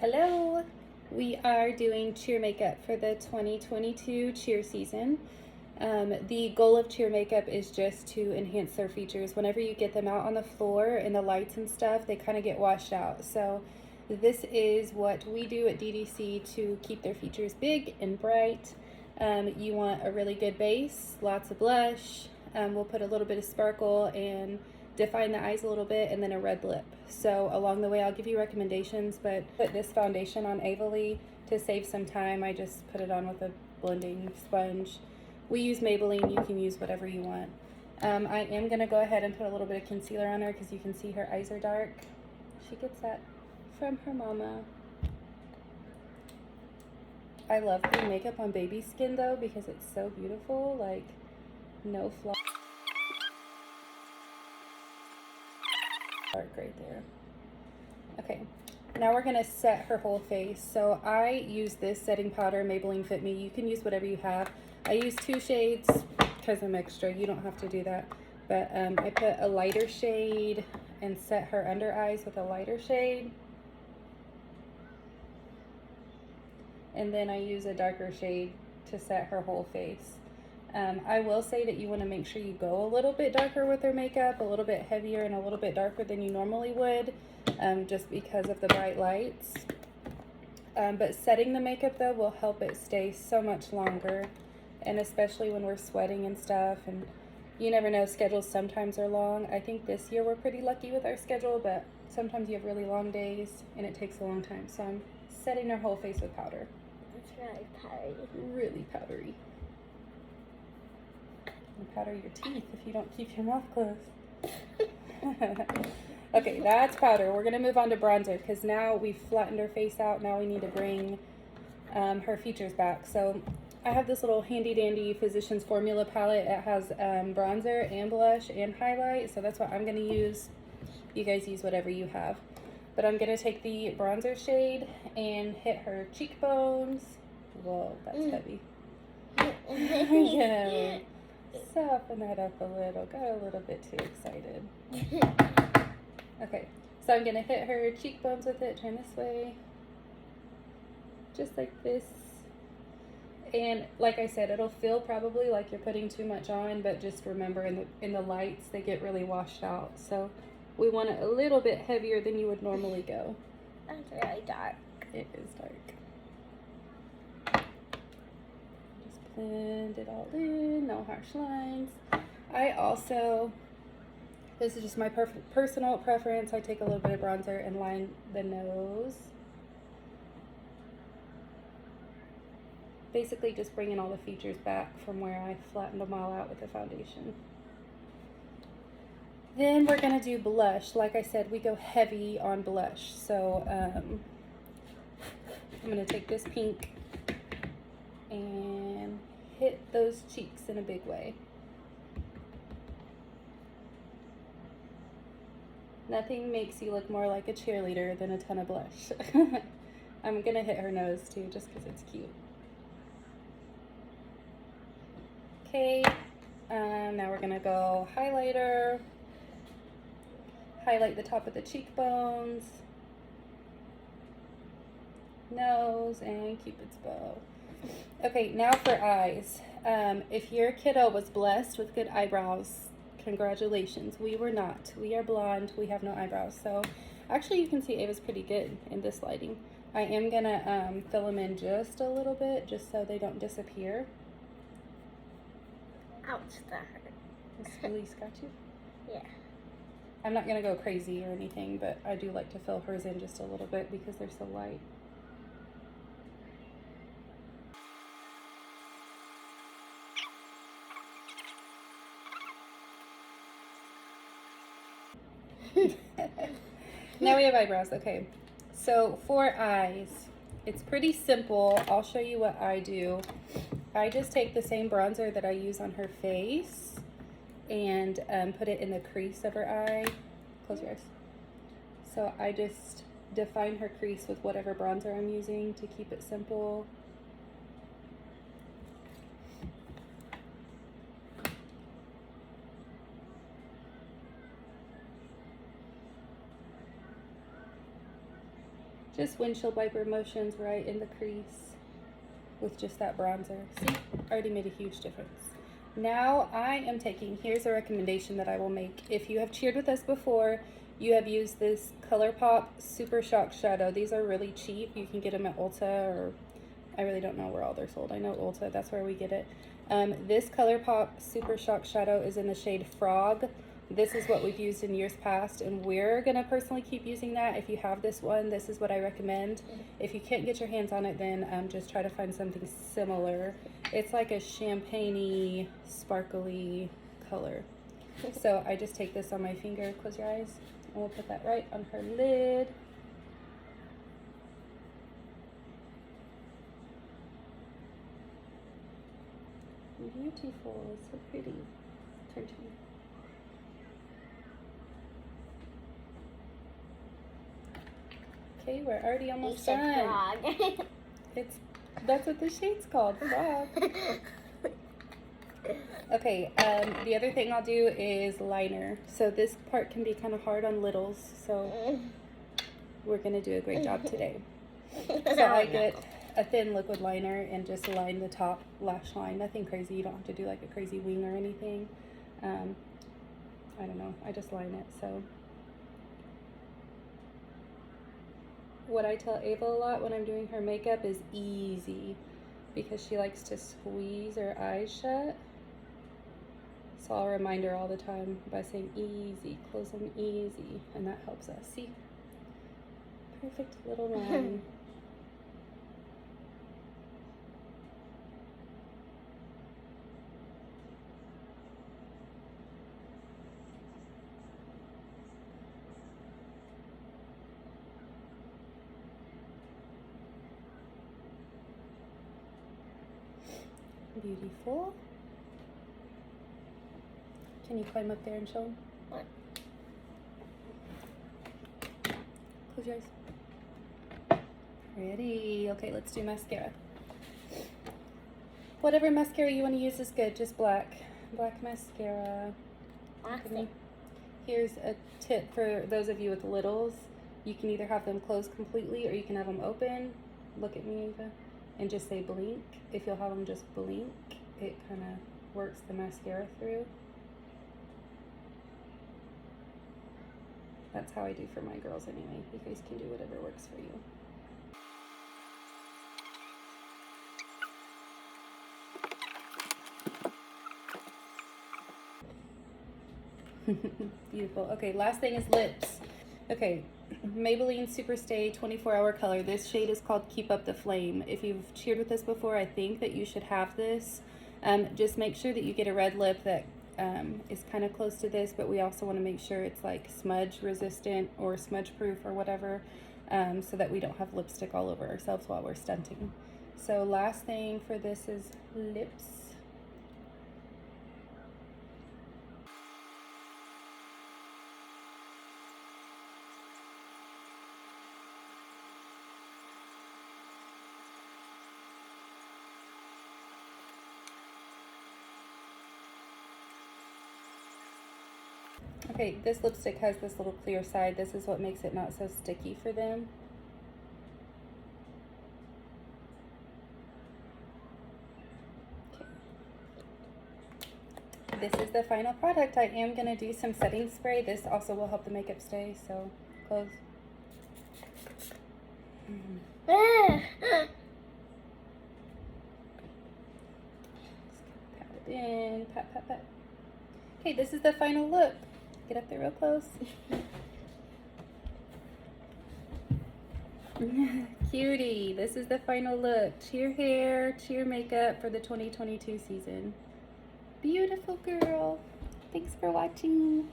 Hello! We are doing cheer makeup for the 2022 cheer season. The goal of cheer makeup is just to enhance their features. Whenever you get them out on the floor and the lights and stuff, they kind of get washed out. So this is what we do at DDC to keep their features big and bright. You want a really good base, lots of blush. We'll put a little bit of sparkle and define the eyes a little bit, and then a red lip. So along the way I'll give you recommendations, but put this foundation on Avely to save some time. I just put it on with a blending sponge. We use Maybelline, you can use whatever you want. I am going to go ahead and put a little bit of concealer on her because you can see her eyes are dark. She gets that from her mama. I love putting makeup on baby skin though because it's so beautiful, like no flaws. Dark right there. Okay, now we're gonna set her whole face. So I use this setting powder, Maybelline Fit Me. You can use whatever you have. I use 2 shades because I'm extra. You don't have to do that. But I put a lighter shade and set her under eyes with a lighter shade. And then I use a darker shade to set her whole face. I will say that you want to make sure you go a little bit darker with her makeup, a little bit heavier and a little bit darker than you normally would, just because of the bright lights. But setting the makeup though will help it stay so much longer, and especially when we're sweating and stuff, and you never know, schedules sometimes are long. I think this year we're pretty lucky with our schedule, but sometimes you have really long days and it takes a long time. So I'm setting her whole face with powder. It's really powdery. Really powdery. And powder your teeth if you don't keep your mouth closed. Okay, that's powder. We're gonna move on to bronzer because now we've flattened her face out. Now we need to bring her features back. So I have this little handy dandy Physicians Formula palette. It has bronzer and blush and highlight, so that's what I'm gonna use. You guys use whatever you have. But I'm gonna take the bronzer shade and hit her cheekbones. Whoa, that's heavy. Yeah. Soften that up a little. Got a little bit too excited. Okay, so I'm gonna hit her cheekbones with it. Turn this way. Just like this. And like I said, it'll feel probably like you're putting too much on, but just remember in the lights, they get really washed out. So we want it a little bit heavier than you would normally go. That's really dark. It is dark. Blend it all in, no harsh lines. I also, this is just my personal preference, I take a little bit of bronzer and line the nose. Basically just bringing all the features back from where I flattened them all out with the foundation. Then we're gonna do blush. Like I said, we go heavy on blush. So I'm gonna take this pink and hit those cheeks in a big way. Nothing makes you look more like a cheerleader than a ton of blush. I'm gonna hit her nose too, just because it's cute. Okay, now we're gonna go highlighter. Highlight the top of the cheekbones, nose, and Cupid's bow. Okay, now for eyes. If your kiddo was blessed with good eyebrows, congratulations. We were not. We are blonde. We have no eyebrows. So actually you can see Ava's pretty good in this lighting. I am going to fill them in just a little bit just so they don't disappear. Ouch, that hurt. Does Elise got you? Yeah. I'm not going to go crazy or anything, but I do like to fill hers in just a little bit because they're so light. Now we have eyebrows. Okay, so for eyes, it's pretty simple. I'll show you what I do. I just take the same bronzer that I use on her face and put it in the crease of her eye. Close your eyes. So I just define her crease with whatever bronzer I'm using to keep it simple. Just windshield wiper motions right in the crease with just that bronzer. See, already made a huge difference. Now I am taking, here's a recommendation that I will make. If you have cheered with us before, you have used this ColourPop Super Shock Shadow. These are really cheap. You can get them at Ulta, or I really don't know where all they're sold. I know Ulta, that's where we get it. This ColourPop Super Shock Shadow is in the shade Frog. This is what we've used in years past, and we're gonna personally keep using that. If you have this one, this is what I recommend. If you can't get your hands on it, then just try to find something similar. It's like a champagne-y, sparkly color. So I just take this on my finger, close your eyes, and we'll put that right on her lid. Beautiful, so pretty. Turn to me. Okay, we're already almost done. That's what the shade's called, frog. Okay, the other thing I'll do is liner. So this part can be kind of hard on littles, so we're gonna do a great job today. So I get a thin liquid liner and just line the top lash line. Nothing crazy, you don't have to do like a crazy wing or anything. I don't know, I just line it, so. What I tell Ava a lot when I'm doing her makeup is easy, because she likes to squeeze her eyes shut. So I'll remind her all the time by saying easy, close them easy, and that helps us. See? Perfect little line. Beautiful. Can you climb up there and show them? What? Close your eyes. Ready. Okay, let's do mascara. Whatever mascara you want to use is good, just black. Black mascara. Awesome. Here's a tip for those of you with littles. You can either have them closed completely or you can have them open. Look at me, Ava. And just say blink. If you'll have them just blink, it kind of works the mascara through. That's how I do for my girls anyway. You guys can do whatever works for you. Beautiful. Okay, last thing is lips. Okay, Maybelline Superstay 24-Hour Color. This shade is called Keep Up the Flame. If you've cheered with us before, I think that you should have this. Just make sure that you get a red lip that is kind of close to this, but we also want to make sure it's like smudge resistant or smudge proof or whatever, so that we don't have lipstick all over ourselves while we're stunting. So last thing for this is lips. Okay, this lipstick has this little clear side. This is what makes it not so sticky for them. Okay. This is the final product. I am going to do some setting spray. This also will help the makeup stay, so close. Pat it in. Pat, pat, pat. Okay, this is the final look. Get up there real close. Cutie, this is the final look. Cheer hair, cheer makeup for the 2022 season. Beautiful girl. Thanks for watching.